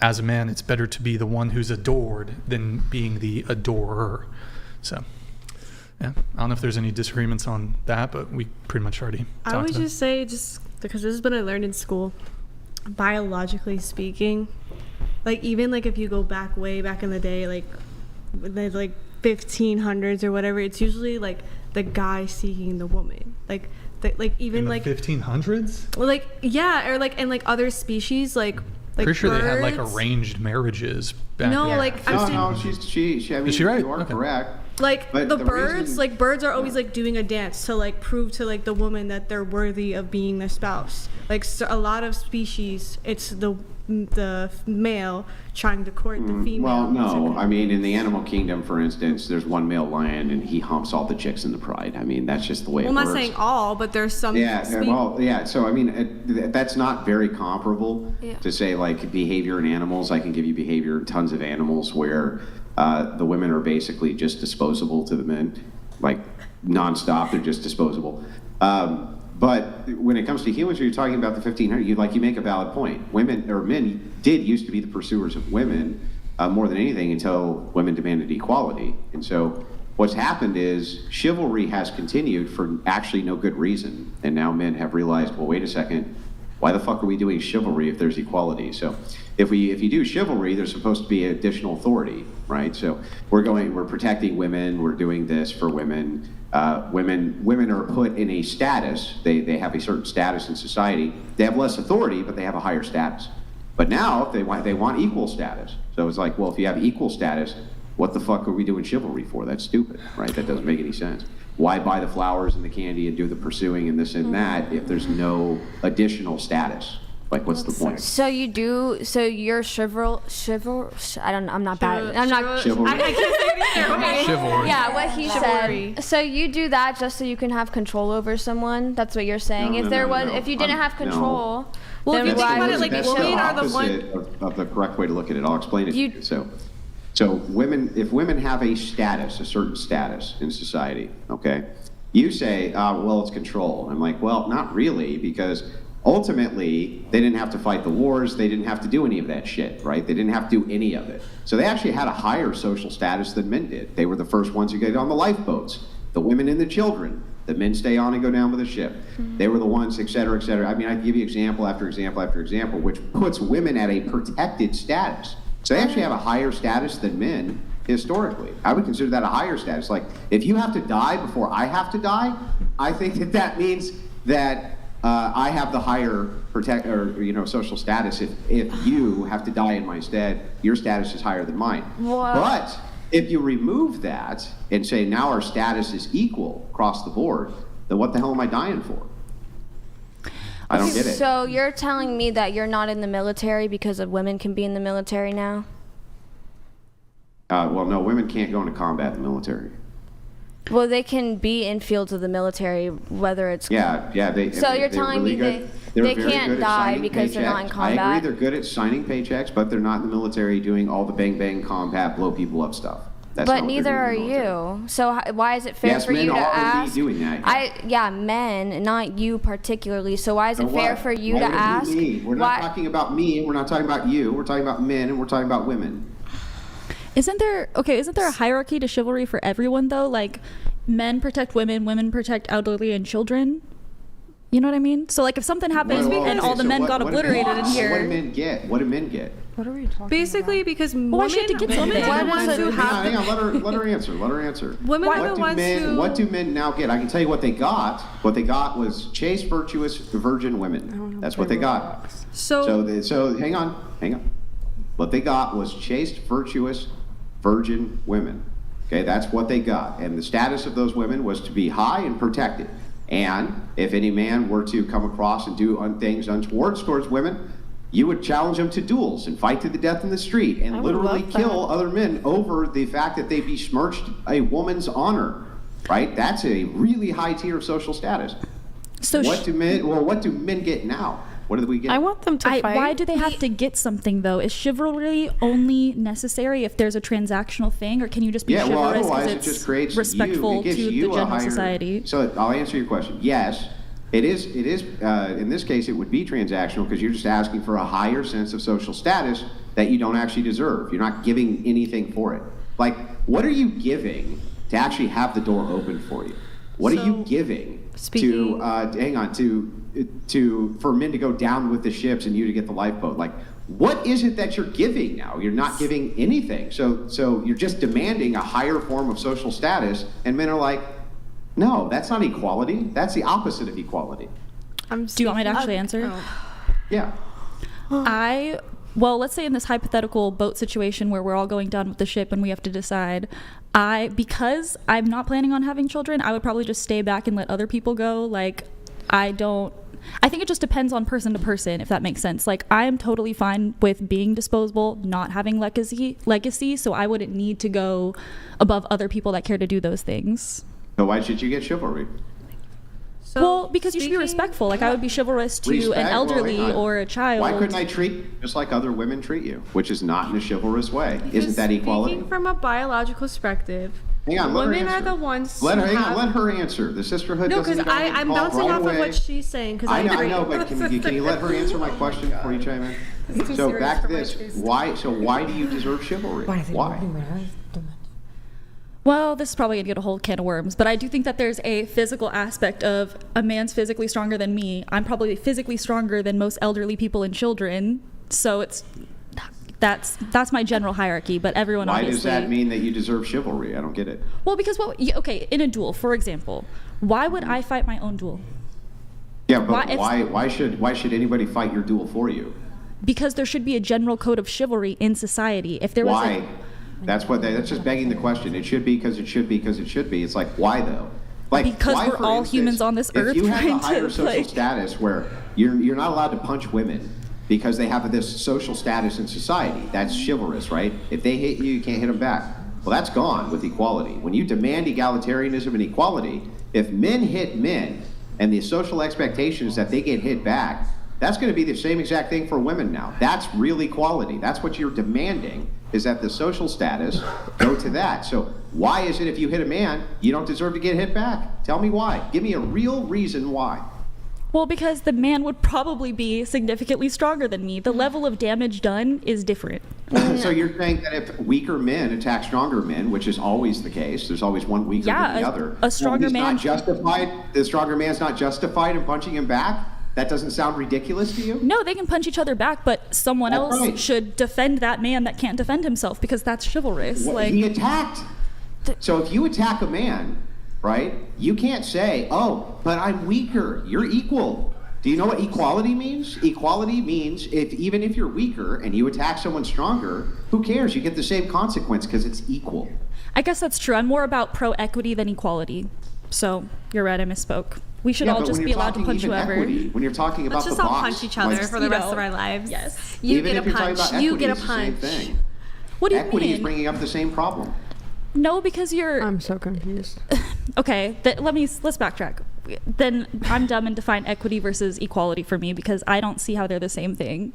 as a man, it's better to be the one who's adored than being the adorer. So, yeah, I don't know if there's any disagreements on that, but we pretty much already talked I would about just say, just because this is what I learned in school, biologically speaking, like even like if you go back way back in the day, like the like 1500s or whatever, it's usually like the guy seeking the woman, like even in the like 1500s. Like yeah, or like in like other species, like Pretty sure birds. they had like arranged marriages back No, then. like No, she. I mean, Is she right? you are Okay. correct. like But the the birds, reason- like birds are always like doing a dance to like prove to like the woman that they're worthy of being their spouse. Like so a lot of species, it's the male trying to court the female. Well, no. I mean, in the animal kingdom, for instance, there's one male lion, and he humps all the chicks in the pride. I mean, that's just the way it I'm works. not saying all, but there's some. So I mean, that's not very comparable to say like behavior in animals. I can give you behavior in tons of animals where the women are basically just disposable to the men, like nonstop. They're just disposable. But when it comes to humans, you're talking about the 1500. You make a valid point. Women or men did used to be the pursuers of women more than anything until women demanded equality. And so what's happened is chivalry has continued for actually no good reason. And now men have realized, well, wait a second, why the fuck are we doing chivalry if there's equality? So if you do chivalry, there's supposed to be additional authority, right? So we're protecting women. We're doing this for women. Women are put in a status. They have a certain status in society. They have less authority, but they have a higher status. But now they want equal status. So it's like, well, if you have equal status, what the fuck are we doing chivalry for? That's stupid, right? That doesn't make any sense. Why buy the flowers and the candy and do the pursuing and this and that if there's no additional status? Like, what's the point? So you're I'm not bad. I'm not. Chivalry. I can't say it either. Okay. Chivalry. Yeah, what he Chivalry. said. So you do that just so you can have control over someone? That's what you're saying? If you didn't have control, Well, if then you think why about it, would like, you that's be women the are the opposite of the correct way to look at it. I'll explain it to you. So if women have a certain status in society, okay, you say, well, it's control. I'm like, well, not really, because ultimately they didn't have to fight the wars. They didn't have to do any of that shit, right? They didn't have to do any of it. So they actually had a higher social status than men did. They were the first ones who get on the lifeboats, the women and the children. The men stay on and go down with the ship. Mm-hmm. They were the ones, et cetera, et cetera. I mean, I can give you example after example after example, which puts women at a protected status. So they actually have a higher status than men historically. I would consider that a higher status. Like, if you have to die before I have to die, I think that means that I have the higher social status. If you have to die in my stead, your status is higher than mine. What? But if you remove that and say now our status is equal across the board, then what the hell am I dying for? I don't get it. So you're telling me that you're not in the military because of women can be in the military now? Well, no, women can't go into combat in the military. Well, they can be in fields of the military, whether it's... Yeah. So you're telling me they can't die because they're not in combat? I agree, they're good at signing paychecks, but they're not in the military doing all the bang combat, blow people up stuff. But neither are you. So why is it fair for you to ask? Yes, men are doing that. Men, not you particularly. So why is it fair for you to ask? We're not talking about me, we're not talking about you, we're talking about men, and we're talking about women. Isn't there a hierarchy to chivalry for everyone though? Like, men protect women, women protect elderly and children. You know what I mean? So like if something happens and all the men got obliterated in here. What do men get? What are we talking Basically, because why should it get something? Women are the ones who have. Hang on, let her answer. Women are the ones who. What do men now get? I can tell you what they got. What they got was chaste, virtuous, virgin women. That's what they got. So hang on. What they got was chaste, virtuous, virgin women. Okay, that's what they got. And the status of those women was to be high and protected. And if any man were to come across and do things untoward towards women, you would challenge them to duels and fight to the death in the street and literally kill other men over the fact that they besmirched a woman's honor, right? That's a really high tier of social status. So what do men get now? What do we get? I want them to fight. Why do they have to get something though? Is chivalry only necessary if there's a transactional thing, or can you just be chivalrous because it's just creates respectful to the general society? So I'll answer your question. Yes, it is. In this case, it would be transactional because you're just asking for a higher sense of social status that you don't actually deserve. You're not giving anything for it. Like, what are you giving to actually have the door open for you? What are you giving for men to go down with the ships and you to get the lifeboat? Like, what is it that you're giving now? You're not giving anything. So you're just demanding a higher form of social status, and men are like, no, that's not equality. That's the opposite of equality. Do you want me to actually answer? Yeah. Well, let's say in this hypothetical boat situation where we're all going down with the ship and we have to decide, because I'm not planning on having children, I would probably just stay back and let other people go. Like, I think it just depends on person to person, if that makes sense. Like, I am totally fine with being disposable, not having legacy, so I wouldn't need to go above other people that care to do those things. So why should you get chivalry? Well, because you should be respectful. Like, I would be chivalrous to an elderly or a child. Why couldn't I treat you just like other women treat you, which is not in a chivalrous way? Isn't that equality? Speaking from a biological perspective, hang on, women are the ones. Let her answer. The sisterhood. No, because I'm bouncing off of what she's saying. Because I know, but can you let her answer my question before you chime in? So back to this. Why do you deserve chivalry? Why? Well, this is probably going to get a whole can of worms, but I do think that there's a physical aspect of a man's physically stronger than me. I'm probably physically stronger than most elderly people and children, so that's my general hierarchy, but everyone Why obviously... does that mean that you deserve chivalry? I don't get it. Well, because, in a duel, for example, why would I fight my own duel? Yeah, but why should anybody fight your duel for you? Because there should be a general code of chivalry in society. If there was Why? That's just begging the question. It should be because it should be because it should be. It's like, why though? Like, because why, we're all humans on this earth. If you have a higher social status where you're not allowed to punch women because they have this social status in society, that's chivalrous, right? If they hit you, you can't hit them back. Well, that's gone with equality. When you demand egalitarianism and equality, if men hit men and the social expectation is that they get hit back, that's going to be the same exact thing for women now. That's real equality. That's what you're demanding, is that the social status go to that. So why is it if you hit a man, you don't deserve to get hit back? Tell me why. Give me a real reason why. Well, because the man would probably be significantly stronger than me. The level of damage done is different. So you're saying that if weaker men attack stronger men, which is always the case, there's always one weaker than the other. A stronger man. The stronger man's not justified in punching him back? That doesn't sound ridiculous to you? No, they can punch each other back, but someone else should defend that man that can't defend himself, because that's chivalrous. Well, he attacked. So if you attack a man, right, you can't say, oh, but I'm weaker. You're equal. Do you know what equality means? Equality means even if you're weaker and you attack someone stronger, who cares? You get the same consequence because it's equal. I guess that's true. I'm more about pro-equity than equality. So you're right, I misspoke. We should all just be allowed to punch whoever. Equity, when you're talking about Let's the box, all punch each other for the rest of our lives. Yes. You get a punch. You get a punch. What do you mean? Equity is bringing up the same problem. No, because you're... I'm so confused. Okay, let's backtrack. Then I'm dumb and define equity versus equality for me, because I don't see how they're the same thing.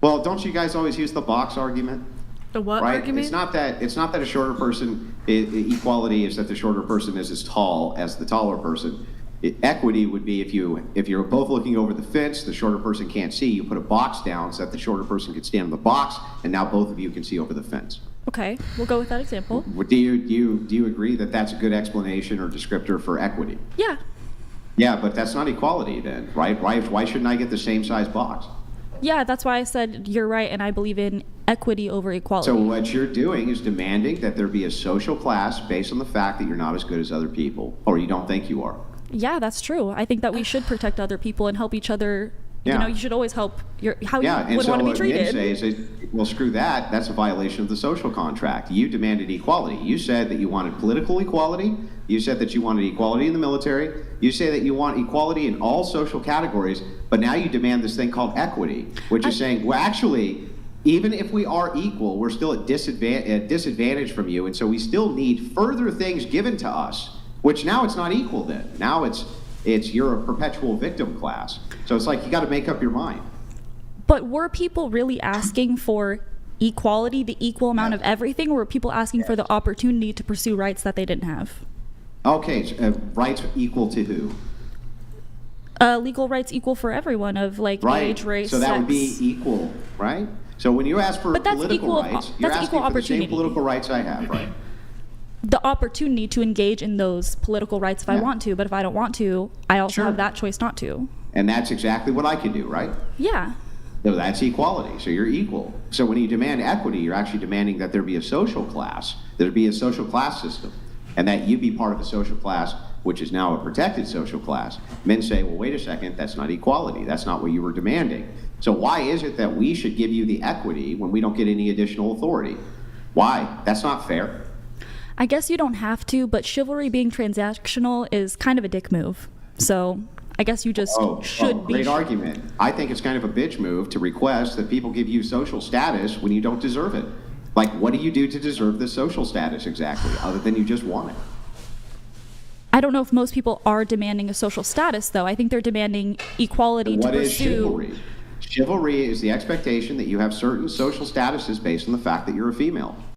Well, don't you guys always use the box argument? The what right? argument? It's not that a shorter person, equality is that the shorter person is as tall as the taller person. Equity would be if you're both looking over the fence, the shorter person can't see, you put a box down so that the shorter person can stand on the box, and now both of you can see over the fence. Okay, we'll go with that example. Do you agree that that's a good explanation or descriptor for equity? Yeah. Yeah, but that's not equality then, right? Why shouldn't I get the same size box? Yeah, that's why I said you're right, and I believe in equity over equality. So what you're doing is demanding that there be a social class based on the fact that you're not as good as other people, or you don't think you are. Yeah, that's true. I think that we should protect other people and help each other. Yeah. You know, you should always help how you would so want to be what treated. Men say is, well, screw that. That's a violation of the social contract. You demanded equality. You said that you wanted political equality. You said that you wanted equality in the military. You say that you want equality in all social categories, but now you demand this thing called equity, which is saying, well, actually, even if we are equal, we're still at disadvantage from you, and so we still need further things given to us, which now it's not equal then. Now it's you're a perpetual victim class. So it's like you got to make up your mind. But were people really asking for equality, the equal amount of everything, or were people asking for the opportunity to pursue rights that they didn't have? Okay, so, rights equal to who? Legal rights equal for everyone of like age, race, so that sex. would be equal, right? So when you ask for But that's political equal- rights, you're that's asking equal for the same opportunity. political rights I have, right? The opportunity to engage in those political rights if I Yeah. want to, but if I don't want to, I also Sure. have that choice not to. And that's exactly what I can do, right? Yeah. So that's equality. So you're equal. So when you demand equity, you're actually demanding that there be a social class, there be a social class system, and that you be part of a social class which is now a protected social class. Men say, well, wait a second, that's not equality. That's not what you were demanding. So why is it that we should give you the equity when we don't get any additional authority? Why? That's not fair. I guess you don't have to, but chivalry being transactional is kind of a dick move. So I guess you just should be. Great argument. I think it's kind of a bitch move to request that people give you social status when you don't deserve it. Like, what do you do to deserve this social status exactly, other than you just want it? I don't know if most people are demanding a social status, though. I think they're demanding equality to What is pursue. chivalry? Chivalry is the expectation that you have certain social statuses based on the fact that you're a female.